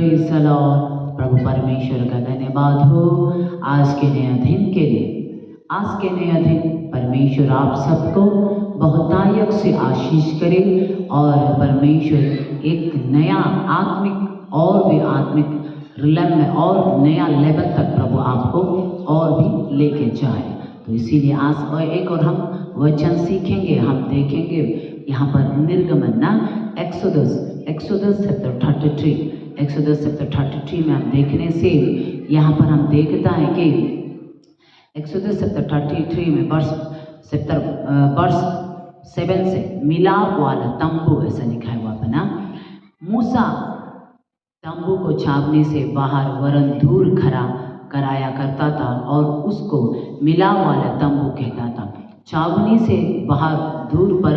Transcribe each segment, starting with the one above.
Praise the Lord. प्रभु परमेश्वर का धन्यवाद हो आज के नए दिन के लिए। आज के नए दिन परमेश्वर आप सबको बहुतायत से आशीष करे और परमेश्वर एक नया आत्मिक और भी आत्मिक रिलम में और नया लेवल तक प्रभु आपको और भी लेके जाए। तो इसीलिए आज एक और हम वचन सीखेंगे, हम देखेंगे यहाँ पर निर्गमन ना एक्सोडस चैप्टर 33 में हम देखने से यहाँ पर हम देखता है कि एक्सोडस चैप्टर 33 में वर्ष 7 से मिलाप वाला तंबू ऐसा लिखा है वहाँ पर ना। मूसा तंबू को छावनी से बाहर वरन दूर खड़ा कराया करता था और उसको मिलाप वाला तंबू कहता था। छावनी से बाहर दूर पर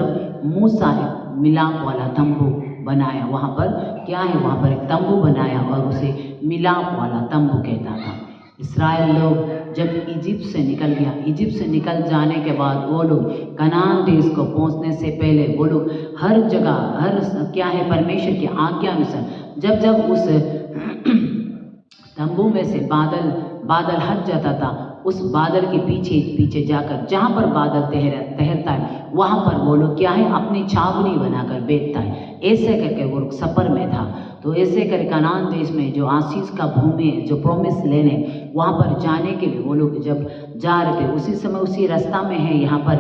मूसा मिलाप वाला तंबू बनाया। वहाँ पर क्या है, वहाँ पर एक तंबू बनाया और उसे मिलाप वाला तंबू कहता था। इस्राएल लोग जब इजिप्ट से निकल गया, इजिप्ट से निकल जाने के बाद वो लोग कनान देश को पहुँचने से पहले वो लोग हर जगह हर क्या है परमेश्वर की आज्ञा अनुसार जब उस तंबू में से बादल हट जाता था, उस बादल के पीछे जाकर जहाँ पर बादल तैरता है वहाँ पर वो लोग क्या है अपनी छावनी बनाकर बैठता है। ऐसे करके वो लोग सफ़र में था। तो ऐसे कर कनान देश में जो आशीष का भूमि है, जो प्रॉमिस लेने वहाँ पर जाने के लिए वो लोग जब जा रहे थे उसी समय उसी रास्ता में है यहाँ पर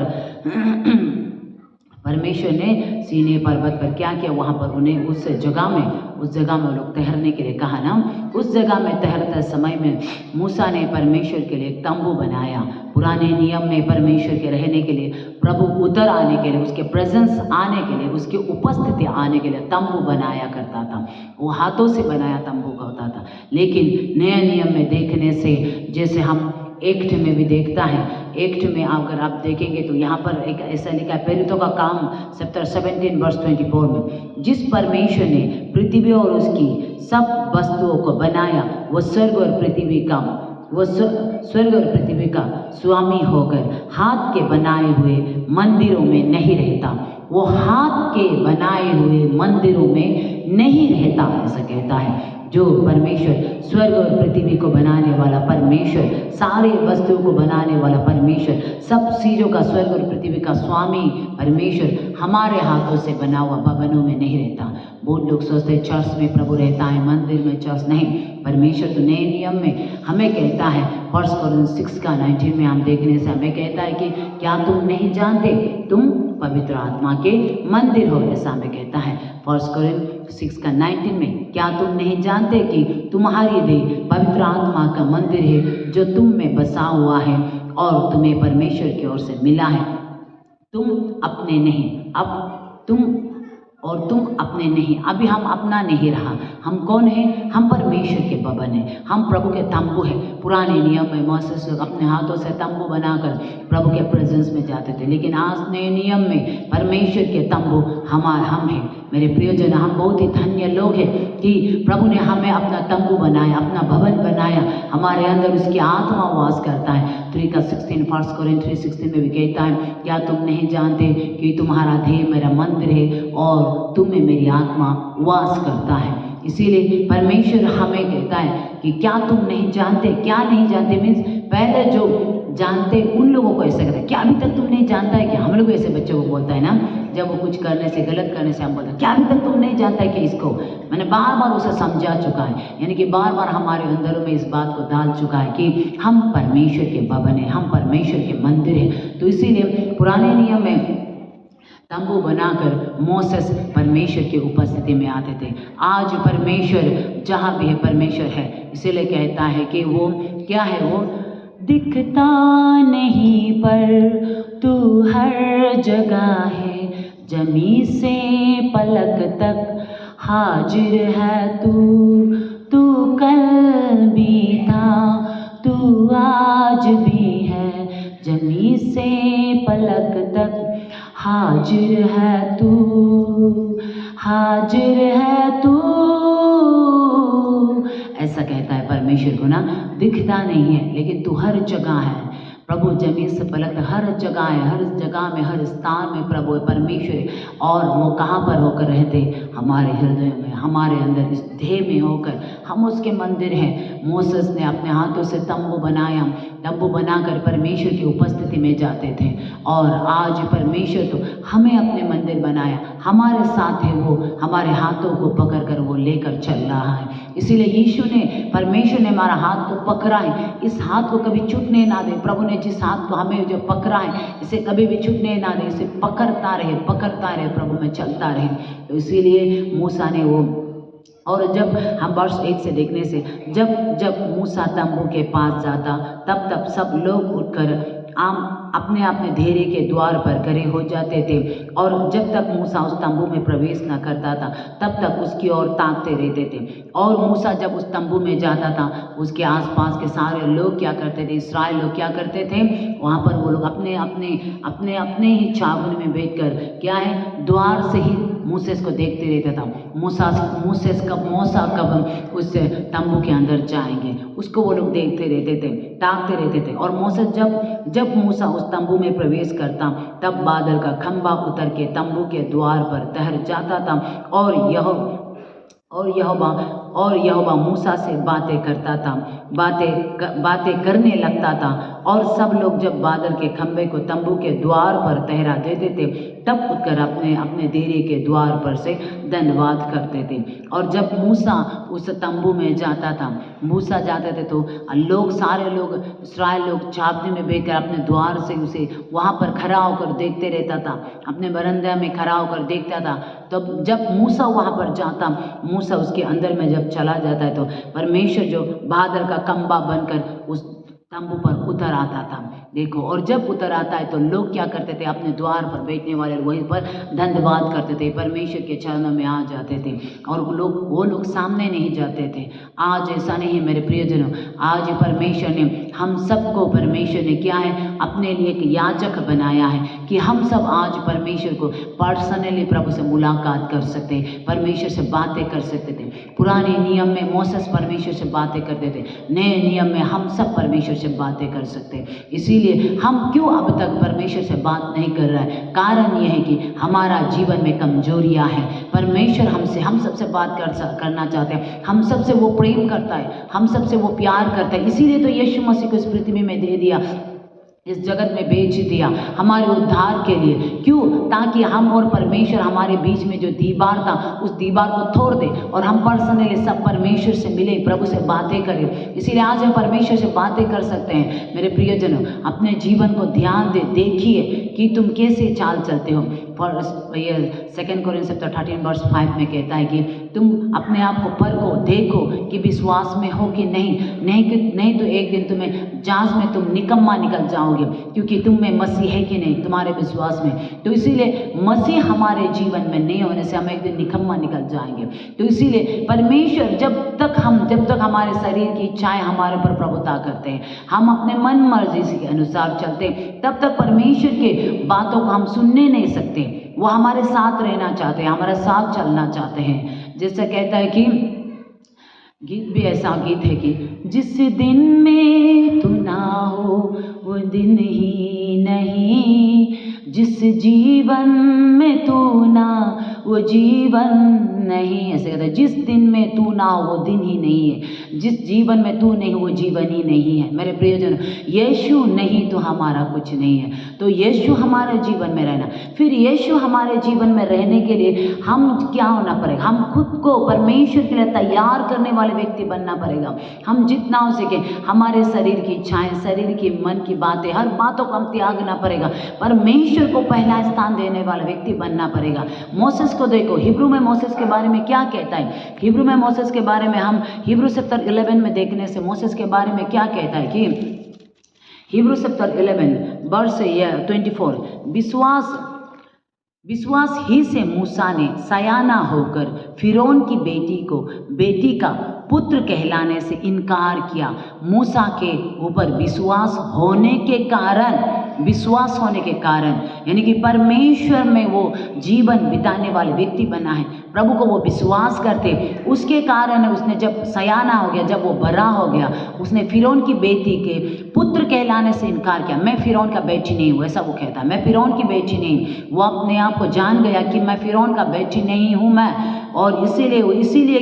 परमेश्वर ने सीने पर्वत पर क्या किया, वहाँ पर उन्हें उस जगह में वो लोग ठहरने के लिए कहा ना। उस जगह में ठहरते समय में मूसा ने परमेश्वर के लिए एक तंबू बनाया। पुराने नियम में परमेश्वर के रहने के लिए, प्रभु उतर आने के लिए, उसके प्रेजेंस आने के लिए, उसकी उपस्थिति आने के लिए तंबू बनाया करता था। वो हाथों से बनाया तंबू का होता था। लेकिन नए नियम में देखने से जैसे हम एक्ट में भी देखता है, एक्ट में अगर आप देखेंगे तो यहाँ पर एक ऐसा लिखा है प्रेरितों का काम चैप्टर 17 वर्ष 24 में, जिस परमेश्वर ने पृथ्वी और उसकी सब वस्तुओं को बनाया वो स्वर्ग और पृथ्वी का स्वामी होकर हाथ के बनाए हुए मंदिरों में नहीं रहता। वो हाथ के बनाए हुए मंदिरों में नहीं रहता ऐसा कहता है। जो परमेश्वर स्वर्ग और पृथ्वी को बनाने वाला परमेश्वर, सारे वस्तुओं को बनाने वाला परमेश्वर, सब चीज़ों का स्वर्ग और पृथ्वी का स्वामी परमेश्वर हमारे हाथों से बना हुआ भवनों में नहीं रहता। बहुत लोग सोचते हैं चर्च में प्रभु रहता है, मंदिर में चर्च नहीं। परमेश्वर तो नए नियम में हमें कहता है 1 Corinthians 6:19 में हम देखने से हमें कहता है कि क्या तुम नहीं जानते तुम पवित्र आत्मा के मंदिर हो, ऐसा हमें कहता है 1 Corinthians 6:19 में। क्या तुम नहीं जानते कि तुम्हारी देह पवित्र आत्मा का मंदिर है जो तुम में बसा हुआ है और तुम्हें परमेश्वर की ओर से मिला है। तुम अपने नहीं, अभी हम अपना नहीं रहा। हम कौन है? हम परमेश्वर के भवन हैं, हम प्रभु के तंबू हैं। पुराने नियम में मोसेस अपने हाथों से तंबू बनाकर प्रभु के प्रेजेंस में जाते थे, लेकिन आज नए नियम में परमेश्वर के तंबू हम हैं। मेरे प्रियजन, हम बहुत ही धन्य लोग हैं कि प्रभु ने हमें अपना तंबू बनाया, अपना भवन बनाया। हमारे अंदर उसकी आत्मा वास करता है। 1 Corinthians 3:16 में भी कहता है, क्या तुम नहीं जानते कि तुम्हारा देह मेरा मंदिर है और तुम में मेरी आत्मा वास करता है। इसीलिए परमेश्वर हमें कहता है कि क्या तुम नहीं जानते। क्या नहीं जानते मीन्स पहले जो जानते उन लोगों को ऐसा कहता है, क्या अभी तक तुम नहीं जानता है कि हम लोग ऐसे बच्चों को बोलता है ना, जब वो कुछ करने से गलत करने से हम बोलते हैं क्या अभी तक तुम नहीं जानता है कि इसको मैंने बार बार उसे समझा चुका है। यानी कि बार बार हमारे अंदरों में इस बात को डाल चुका है कि हम परमेश्वर के भवन हैं, हम परमेश्वर के मंदिर हैं। तो इसीलिए पुराने नियम में तंबू बनाकर मोसेस परमेश्वर की उपस्थिति में आते थे। आज परमेश्वर जहाँ भी है परमेश्वर है, इसीलिए कहता है कि वो क्या है, वो दिखता नहीं पर तू हर जगह है, जमी से पलक तक हाजिर है तू कल भी था तू आज भी है, जमी से पलक तक हाजिर है तू ऐसा कहता है परमेश्वर को ना। दिखता नहीं है लेकिन तू हर जगह है। प्रभु जमीन से पलट हर जगह है, हर जगह में, हर स्थान में प्रभु है, परमेश्वर है। और वो कहाँ पर होकर रहते? हमारे हृदय में, हमारे अंदर, इस देह में होकर। हम उसके मंदिर हैं। मोसेस ने अपने हाथों से तंबू बनाया, तंबू बनाकर परमेश्वर की उपस्थिति में जाते थे। और आज परमेश्वर तो हमें अपने मंदिर बनाया, हमारे साथ है वो, हमारे हाथों को पकड़ कर वो लेकर चल रहा है। इसीलिए यीशु ने, परमेश्वर ने हमारा हाथ को पकड़ा है, इस हाथ को कभी छूटने ना दे। प्रभु ने जिस हाथ को हमें जो पकड़ा है, इसे कभी भी छूटने ना दे, इसे पकड़ता रहे, पकड़ता रहे, प्रभु में चलता रहे। तो इसीलिए मूसा ने वो, और जब हम वर्ष 1 से देखने से, जब मूसा तंबू के पास जाता, तब सब लोग उठकर अपने अपने डेरे के द्वार पर खड़े हो जाते थे। और जब तक मूसा उस तंबू में प्रवेश न करता था, तब तक उसकी ओर ताकते रहते थे। और मूसा जब उस तंबू में जाता था, उसके आसपास के सारे लोग क्या करते थे, इस्राएल लोग क्या करते थे, वहाँ पर वो लोग अपने ही छावनी में बैठकर क्या है, द्वार से ही मूसेस को देखते रहता था। मूसा कब उस तंबू के अंदर जाएंगे, उसको वो लोग देखते रहते थे, ताकते रहते थे। और मूसा जब मूसा उस तंबू में प्रवेश करता, तब बादल का खंभा उतर के तंबू के द्वार पर ठहर जाता था। और यहोवा मूसा से बातें करता था, बातें करने लगता था। और सब लोग जब बादल के खंभे को तंबू के द्वार पर ठहरा देते थे, तब उठकर अपने डेरे के द्वार पर से धन्यवाद करते थे। और जब मूसा उस तंबू में जाता था, मूसा जाते थे, तो सारे लोग, इस्राएल लोग छावनी में बैठकर अपने द्वार से उसे वहाँ पर खड़ा होकर देखते रहता था, अपने बरंदा में खड़ा होकर देखता था। तब जब मूसा वहाँ पर जाता, मूसा उसके अंदर में जब चला जाता है, तो परमेश्वर जो बादल का खंभा बनकर उस तंबू पर उतर आता था। देखो, और जब उतर आता है तो लोग क्या करते थे, अपने द्वार पर बैठने वाले वहीं पर धन्यवाद करते थे, परमेश्वर के चरणों में आ जाते थे। और वो लोग सामने नहीं जाते थे। आज ऐसा नहीं मेरे प्रियजनों, आज परमेश्वर ने हम सबको, परमेश्वर ने क्या है, अपने लिए एक याजक बनाया है कि हम सब आज परमेश्वर को पर्सनली प्रभु से मुलाकात कर सकते, परमेश्वर से बातें कर सकते थे। पुराने नियम में मोसेस परमेश्वर से बातें करते थे, नए नियम में हम सब परमेश्वर से बातें कर सकते। इसीलिए हम क्यों अब तक परमेश्वर से बात नहीं कर रहा है? कारण यह है कि हमारा जीवन में कमजोरियां हैं। परमेश्वर हम सबसे बात करना चाहते हैं, हम सबसे वो प्रेम करता है, हम सबसे वो प्यार करता है। इसीलिए तो यीशु मसीह को इस पृथ्वी में दे दिया, इस जगत में भेज दिया हमारे उद्धार के लिए। क्यों? ताकि हम और परमेश्वर, हमारे बीच में जो दीवार था, उस दीवार को तोड़ दे और हम पर्सनली सब परमेश्वर से मिले, प्रभु से बातें करें। इसीलिए आज हम परमेश्वर से बातें कर सकते हैं। मेरे प्रियजनों, अपने जीवन को ध्यान दे, देखिए कि तुम कैसे चाल चलते हो। ये 2 कोरिन्थियंस 13:5 में कहता है कि तुम अपने आप को परखो, देखो कि विश्वास में हो कि नहीं तो एक दिन तुम्हें जांच में तुम निकम्मा निकल जाओगे, क्योंकि तुम में मसीह है कि नहीं, तुम्हारे विश्वास में। तो इसीलिए मसीह हमारे जीवन में नहीं होने से हम एक दिन निकम्मा निकल जाएंगे। तो इसीलिए परमेश्वर जब तक हमारे शरीर की इच्छाएं हमारे ऊपर प्रभुता करते हैं, हम अपने मन मर्जी के अनुसार चलते हैं, तब तक परमेश्वर के बातों को हम सुनने नहीं सकते। वो हमारे साथ रहना चाहते हैं, हमारे साथ चलना चाहते हैं। जैसे कहता है कि गीत भी ऐसा गीत है कि जिस दिन में तू ना हो वो दिन ही नहीं, जिस जीवन में तू ना वो जीवन नहीं। ऐसे कहता है, जिस दिन में तू ना हो वो दिन ही नहीं है, जिस जीवन में तू नहीं वो जीवन ही नहीं है। मेरे प्रियजन, यीशु नहीं तो हमारा कुछ नहीं है। तो यीशु हमारे जीवन में रहना, फिर यीशु हमारे जीवन में रहने के लिए हम क्या होना पड़ेगा? हम खुद को परमेश्वर के लिए तैयार करने वाले व्यक्ति बनना पड़ेगा। हम जितना हो सके हमारे शरीर की इच्छाएं, शरीर की मन की बातें, हर बातों को हम त्यागना पड़ेगा। परमेश्वर को पहला स्थान देने वाला व्यक्ति बनना पड़ेगा। मोसेस को देखो, हिब्रू में मोसेस के बारे में क्या कहता है? हिब्रू में मोसेस के बारे में हम हिब्रू चैप्टर 11 में देखने से मोसेस के बारे में क्या कहता है कि हिब्रू चैप्टर 11 वर्स 24, विश्वास ही से मूसा ने सयाना होकर फिरौन की बेटी का पुत्र कहलाने से इनकार किया। मूसा के ऊपर विश्वास होने के कारण यानी कि परमेश्वर में वो जीवन बिताने वाले व्यक्ति बना है। प्रभु को वो विश्वास करते, उसके कारण उसने जब सयाना हो गया, जब वो बड़ा हो गया, उसने फिरौन की बेटी के पुत्र कहलाने से इनकार किया। मैं फिरौन का बेटी नहीं हूँ, ऐसा वो कहता है। मैं फिरौन की बेटी नहीं हूँ। वो अपने आप को जान गया कि मैं फिरौन का बेटी नहीं हूँ मैं। और इसीलिए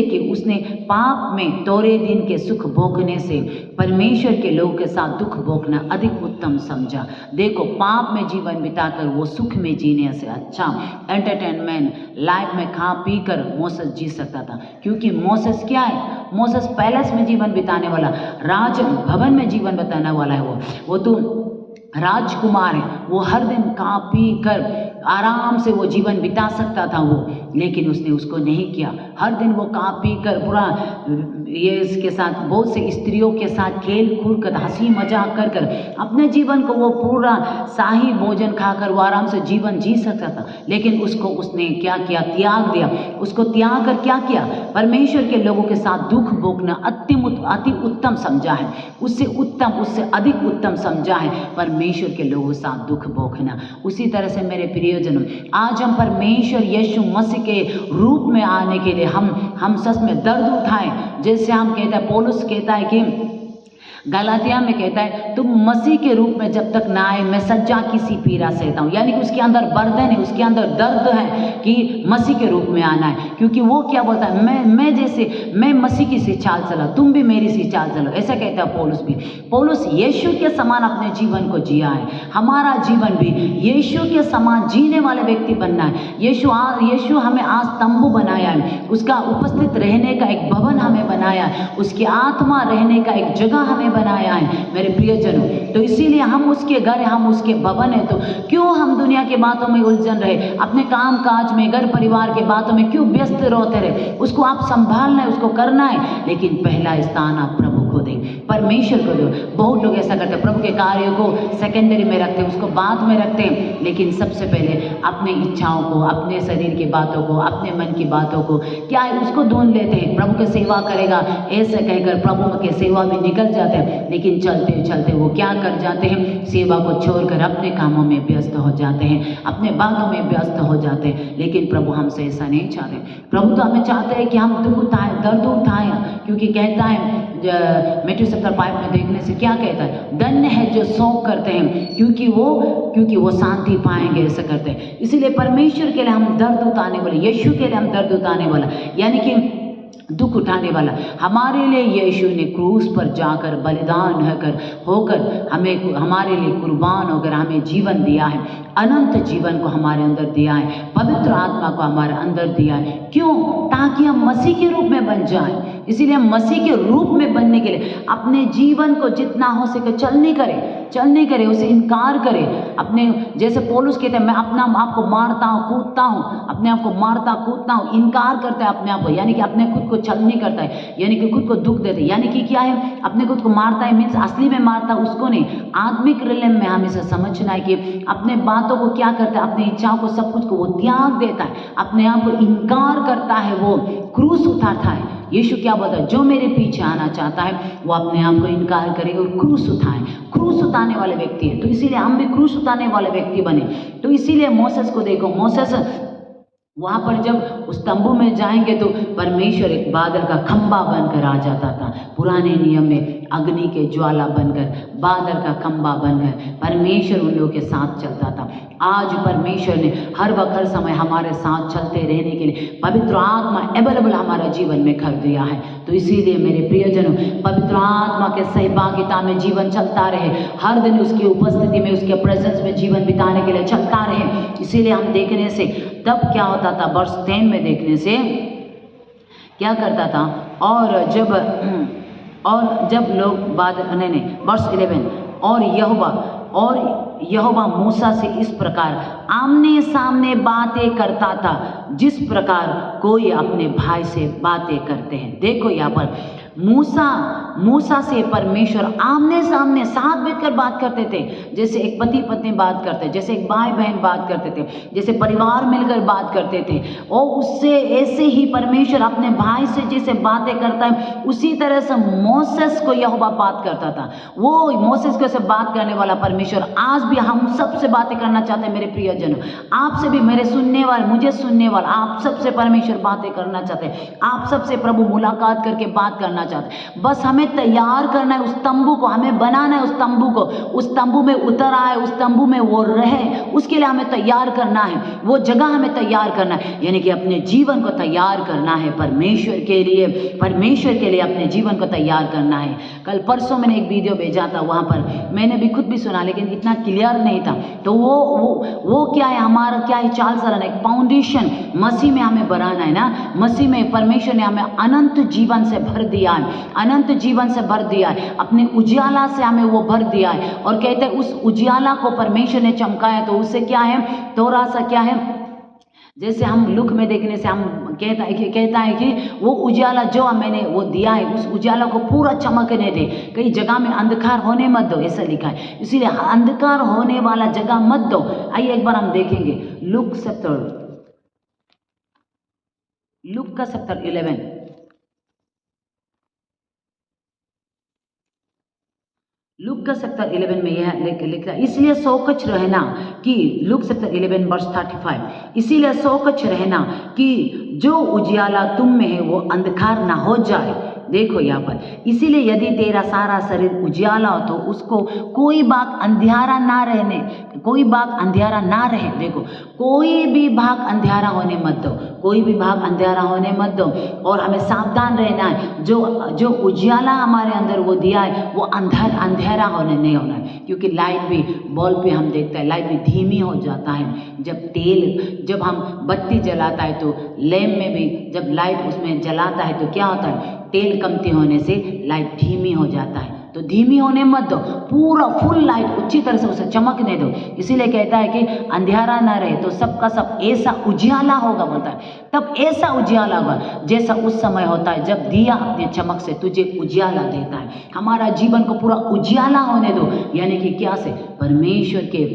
कि उसने पाप में थोड़े दिन के सुख भोगने से परमेश्वर के लोगों के साथ दुख भोगना अधिक उत्तम समझा। देखो, पाप में जीवन बिताकर वो सुख में जीने से अच्छा एंटरटेनमेंट लाइफ में खा पी कर मोसेस जी सकता था। क्योंकि मोसेस क्या है? मोसेस पैलेस में जीवन बिताने वाला, राज भवन में जीवन बिताने वाला है। वो तो राजकुमार है। वो हर दिन खा पी कर आराम से वो जीवन बिता सकता था वो, लेकिन उसने उसको नहीं किया। हर दिन वो खा पी कर पूरा ये इसके साथ बहुत से स्त्रियों के साथ खेल कूद कर हंसी मजाक कर कर अपने जीवन को वो पूरा शाही भोजन खाकर वो आराम से जीवन जी सकता था। लेकिन उसने क्या किया? त्याग दिया। उसको त्याग कर क्या किया? परमेश्वर के लोगों के साथ दुख भोगना अति उत्तम समझा है। उससे अधिक उत्तम समझा है परमेश्वर के लोगों के साथ दुख भोगना। उसी तरह से मेरे प्रियजनों, आज हम परमेश्वर यीशु मसीह के रूप में आने के लिए हम सच में दर्द उठाएं। जैसे हम कहते हैं, पौलुस कहता है कि गलातिया में कहता है, तुम मसीह के रूप में जब तक ना आए मैं सज्जा की सी पीड़ा सहता हूँ। यानी कि उसके अंदर बर्डन है, उसके अंदर दर्द है कि मसीह के रूप में आना है। क्योंकि वो क्या बोलता है, मैं मसीह की सी चाल चला, तुम भी मेरी सी चाल चलो। ऐसा कहता है पौलुस भी। पौलुस यीशु के समान अपने जीवन को जिया है। हमारा जीवन भी यीशु के समान जीने वाले व्यक्ति बनना है। यीशु हमें आज तंबू बनाया है, उसका उपस्थित रहने का एक भवन हमें बनाया है, उसकी आत्मा रहने का एक जगह हमें बनाया है मेरे प्रियजनों। तो इसीलिए हम उसके घर है, हम उसके भवन है। तो क्यों हम दुनिया की बातों में उलझन रहे, अपने काम काज में, घर परिवार के बातों में क्यों व्यस्त रहते रहे? उसको आप संभालना है, उसको करना है, लेकिन पहला स्थान आप प्रभु को दें, परमेश्वर को दो। बहुत लोग ऐसा करते हैं, प्रभु के कार्यों को सेकेंडरी में रखते हैं, उसको बाद में रखते हैं, लेकिन सबसे पहले अपने इच्छाओं को, अपने शरीर की बातों को, अपने मन की बातों को क्या है उसको ढूंढ लेते हैं। प्रभु की सेवा करेगा ऐसे कहकर प्रभु के सेवा में निकल जाते हैं। लेकिन चलते चलते वो क्या कर जाते हैं? सेवा को छोड़कर अपने कामों में व्यस्त हो जाते हैं, अपने बातों में व्यस्त हो जाते हैं। लेकिन प्रभु हमसे ऐसा नहीं चाहते। प्रभु तो हमें चाहते हैं कि हम दुख उठाएं, दर्द उठाएं। क्योंकि कहता है मैथ्यू चैप्टर 5 में देखने से क्या कहता है? धन्य है जो शोक करते हैं, क्योंकि वो शांति पाएंगे। ऐसा करते हैं। इसीलिए परमेश्वर के लिए हम दर्द उठाने वाले, यीशु के लिए हम दर्द उठाने वाला, यानी कि दुख उठाने वाला हमारे लिए यीशु ने क्रूस पर जाकर बलिदान होकर हमारे लिए कुर्बान होकर हमें जीवन दिया है, अनंत जीवन को हमारे अंदर दिया है, पवित्र आत्मा को हमारे अंदर दिया है। क्यों? ताकि हम मसीह के रूप में बन जाएं। इसीलिए हम मसीह के रूप में बनने के लिए अपने जीवन को जितना हो सके चलने करें, उसे इनकार करें। अपने जैसे पौलुस कहते हैं, मैं अपना आप को मारता हूँ, कूदता हूँ, अपने आप को मारता कूदता हूँ, इनकार करता है अपने आप को, यानी कि अपने खुद को छल नहीं करता है, यानी कि खुद को दुख देते हैं। यानी कि क्या है? अपने खुद को मारता है मीन्स असली में मारता उसको नहीं, आत्मिक रिलेम में हमें इसे समझना है कि अपने बातों को क्या करता है, अपनी इच्छाओं को, सब कुछ को वो त्याग देता है, अपने आप को इनकार करता है, वो क्रूस उठाता है। यीशु क्या बोलता है? जो मेरे पीछे आना चाहता है वो अपने आप को इनकार करे और क्रूस उठाए। क्रूस उठाने वाले व्यक्ति है। तो इसीलिए हम भी क्रूस उठाने वाले व्यक्ति बने। तो इसीलिए मोसेस को देखो, मोसेस वहां पर जब उस तंबू में जाएंगे तो परमेश्वर एक बादल का खंबा बनकर आ जाता था। पुराने नियम में अग्नि के ज्वाला बनकर, बादल का खंबा बनकर परमेश्वर उन लोगों के साथ चलता था। आज परमेश्वर ने हर वक्त हर समय हमारे साथ चलते रहने के लिए पवित्र आत्मा अवेलेबल हमारे जीवन में कर दिया है। तो इसीलिए मेरे प्रियजनों, पवित्र आत्मा के सहभागिता में जीवन चलता रहे, हर दिन उसकी उपस्थिति में, उसके प्रेजेंस में जीवन बिताने के लिए चलता रहे। इसीलिए हम देखने से तब क्या होता था, वर्ष 10 में देखने से क्या करता था, और जब लोग वर्ष 11, और यहोवा मूसा से इस प्रकार आमने सामने बातें करता था जिस प्रकार कोई अपने भाई से बातें करते हैं। देखो यहाँ पर मूसा से परमेश्वर आमने सामने साथ बैठकर बात करते थे, जैसे एक पति पत्नी बात करते, जैसे एक भाई बहन बात करते थे, जैसे परिवार मिलकर बात करते थे। और उससे ऐसे ही परमेश्वर अपने भाई से जैसे बातें करता है, उसी तरह से मोसेस को यहोवा बात करता था। वो मोसेस को से बात करने वाला परमेश्वर आज भी हम सबसे बातें करना चाहते हैं। मेरे प्रियजनों, आपसे भी, मेरे सुनने वाले, मुझे सुनने वाला, आप सबसे परमेश्वर बातें करना चाहते हैं। आप सबसे प्रभु मुलाकात करके बात करना करना चाहते हैं। बस हमें तैयार करना है उस तंबू को, हमें बनाना है उस तंबू को, उस तंबू में उतर आए, उस तंबू में वो रहे, उसके लिए हमें तैयार करना है, वो जगह हमें तैयार करना है, यानी कि अपने जीवन को तैयार करना है परमेश्वर के लिए, परमेश्वर के लिए अपने जीवन को तैयार करना है। कल परसों मैंने एक वीडियो भेजा था, वहाँ पर मैंने भी खुद भी सुना लेकिन इतना क्लियर नहीं था। तो वो क्या है, हमारा क्या है चाल चलन, एक फाउंडेशन मसीह में हमें बनाना है ना। मसीह में परमेश्वर ने हमें अनंत जीवन से भर दिया है, अनंत जीवन से भर दिया है, अपने उजियाला से हमें वो भर दिया है। और कहते हैं उस उजियाला को परमेश्वर ने चमकाया, तो उससे क्या है, थोड़ा सा क्या है, जैसे हम लुक में देखने से हम कहता है कि वो उजाला जो मैंने वो दिया है, उस उजाला को पूरा चमकने दे, कई जगह में अंधकार होने मत दो, ऐसा लिखा है। इसीलिए अंधकार होने वाला जगह मत दो। आइए एक बार हम देखेंगे लुक का चैप्टर 11, लुक का चैप्टर 11 में यह लिखा है, इसलिए सौकच रहना कि लुक चैप्टर 11 वर्स 35, इसीलिए सौकच रहना कि जो उजियाला तुम में है वो अंधकार ना हो जाए। देखो यहाँ पर, इसीलिए यदि तेरा सारा शरीर उजियाला हो तो उसको कोई भाग अंधियारा ना रहने, कोई भाग अंधियारा ना रहे। देखो कोई भी भाग अंधियारा होने मत दो, कोई भी भाग अंधियारा होने मत दो। और हमें सावधान रहना है, जो उजियाला हमारे अंदर वो दिया है वो अंधेरा होने नहीं होना है। क्योंकि लाइट भी, बल्ब भी हम देखते हैं लाइट भी धीमी हो जाता है। जब हम बत्ती जलाता है तो लैंप में भी जब लाइट उसमें जलाता है तो क्या होता है, तेल कमती होने से लाइट धीमी हो जाता है। तो धीमी होने मत दो, पूरा फुल लाइट अच्छी तरह से उसे चमकने दो। इसीलिए कहता है कि अंधेरा ना रहे, तो सबका सब ऐसा उजियाला होगा, बोलता है तब ऐसा उजियाला होगा जैसा उस समय होता है जब दिया अपने चमक से तुझे उजियाला देता है। हमारा जीवन को पूरा उजियाला होने दो, यानी कि क्या से, परमेश्वर के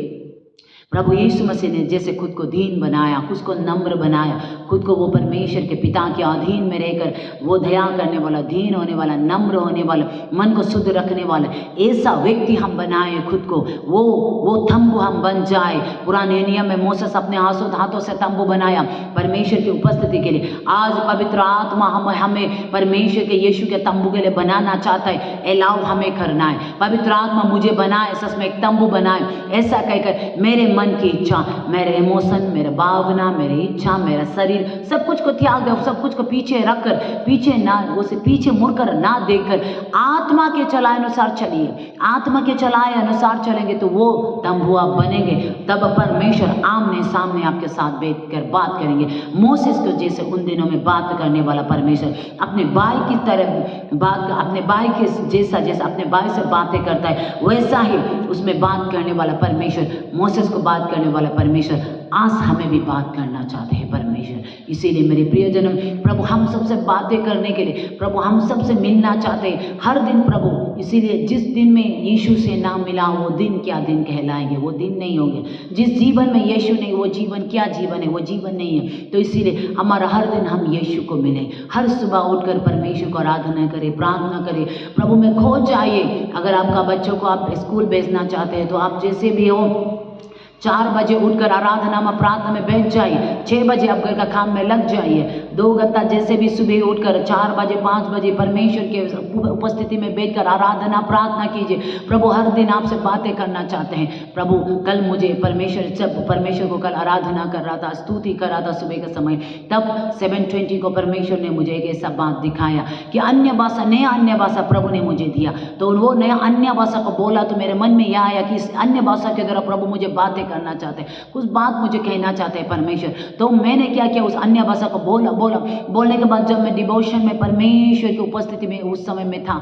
प्रभु यीशु मसीह ने जैसे खुद को दीन बनाया, खुद को नम्र बनाया, खुद को वो परमेश्वर के पिता के अधीन में रहकर वो दया करने वाला, दीन होने वाला, नम्र होने वाला, मन को शुद्ध रखने वाला, ऐसा व्यक्ति हम बनाए खुद को, वो तंबू हम बन जाए। पुराने नियम में मूसा अपने हाथों से तंबू बनाया परमेश्वर की उपस्थिति के लिए। आज पवित्र आत्मा हमें परमेश्वर के यीशु के तंबू के लिए बनाना चाहता है। एलाव हमें करना है, पवित्र आत्मा मुझे बनाए, सच में एक तंबू बनाए, ऐसा कहकर मेरे मन की इच्छा, मेरे इमोशन, मेरे भावना, मेरी इच्छा, मेरा शरीर, सब कुछ को त्याग दो, सब कुछ को पीछे रखकर, पीछे मुड़कर ना देखकर आत्मा के चलाए अनुसार चलिए। आत्मा के चलाए अनुसार चलेंगे तो वो तंबू आप बनेंगे। तब परमेश्वर आमने सामने आपके साथ बैठकर बात करेंगे। मोसेस को जैसे उन दिनों में बात करने वाला परमेश्वर अपने भाई की तरह बात, अपने भाई के जैसा अपने भाई से बातें करता है, वैसा ही उसमें बात करने वाला परमेश्वर, मोसेस को बात करने वाला परमेश्वर आज हमें भी बात करना चाहते हैं परमेश्वर। इसीलिए मेरे प्रियजनों, प्रभु हम सबसे बातें करने के लिए, प्रभु हम सबसे मिलना चाहते हैं हर दिन प्रभु। इसीलिए जिस दिन में यीशु से ना मिला वो दिन क्या दिन कहलाएंगे, वो दिन नहीं होंगे। जिस जीवन में यीशु नहीं, वो जीवन क्या जीवन है, वो जीवन नहीं है। तो इसीलिए हमारा हर दिन हम यीशु को मिले, हर सुबह उठकर परमेश्वर को आराधना करें, प्रार्थना करें, प्रभु में खो जाइए। अगर आपका बच्चों को आप स्कूल भेजना चाहते हैं तो आप जैसे भी हो 4 बजे उठकर आराधना में प्रार्थना में बैठ जाइए, 6 बजे आप घर का काम में लग जाइए। 2 घंटा जैसे भी सुबह उठकर 4 बजे 5 बजे परमेश्वर के उपस्थिति में बैठकर आराधना प्रार्थना कीजिए। प्रभु हर दिन आपसे बातें करना चाहते हैं। प्रभु कल मुझे परमेश्वर को कल आराधना कर रहा था, स्तुति कर रहा था सुबह के समय, तब 7:20 को परमेश्वर ने मुझे एक ऐसा बात दिखाया कि अन्य भाषा, नया अन्य भाषा प्रभु ने मुझे दिया। तो वो नया अन्य भाषा को बोला तो मेरे मन में यह आया कि इस अन्य भाषा के द्वारा प्रभु मुझे बातें करना चाहते हैं, कुछ बात मुझे कहना चाहते हैं परमेश्वर। तो मैंने क्या किया, उस अन्य भाषा को बोलने के बाद जब मैं डिवोशन में परमेश्वर की उपस्थिति में उस समय में था,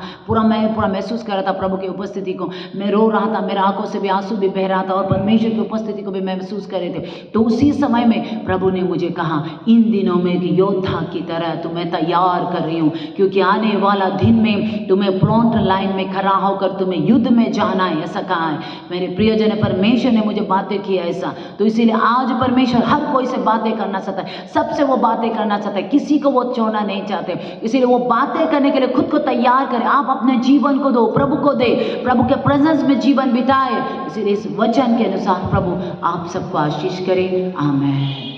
मैं पूरा महसूस कर रहा था प्रभु की उपस्थिति को। मैं रो रहा था, मेरे आंखों से भी आंसू भी बह रहा था और परमेश्वर की उपस्थिति को भी मैं महसूस कर रहे थे। तो उसी समय में प्रभु ने मुझे कहा, इन दिनों में कि योद्धा की तरह तुम्हें तैयार कर रही हूँ, क्योंकि आने वाला दिन में तुम्हें फ्रंट लाइन में खड़ा होकर तुम्हें युद्ध में जाना है, ऐसा कहा है। मेरे प्रियजन, परमेश्वर ने मुझे बातें की ऐसा। तो इसीलिए आज परमेश्वर हर कोई से बातें करना चाहता है, सबसे वो बातें करना चाहता है, किसी को वो छोड़ना नहीं चाहते। इसीलिए वो बातें करने के लिए खुद को तैयार करें। आप अपने जीवन को दो, प्रभु को दे, प्रभु के प्रेजेंस में जीवन बिताए। इसीलिए इस वचन के अनुसार प्रभु आप सबको आशीष करें। आमीन।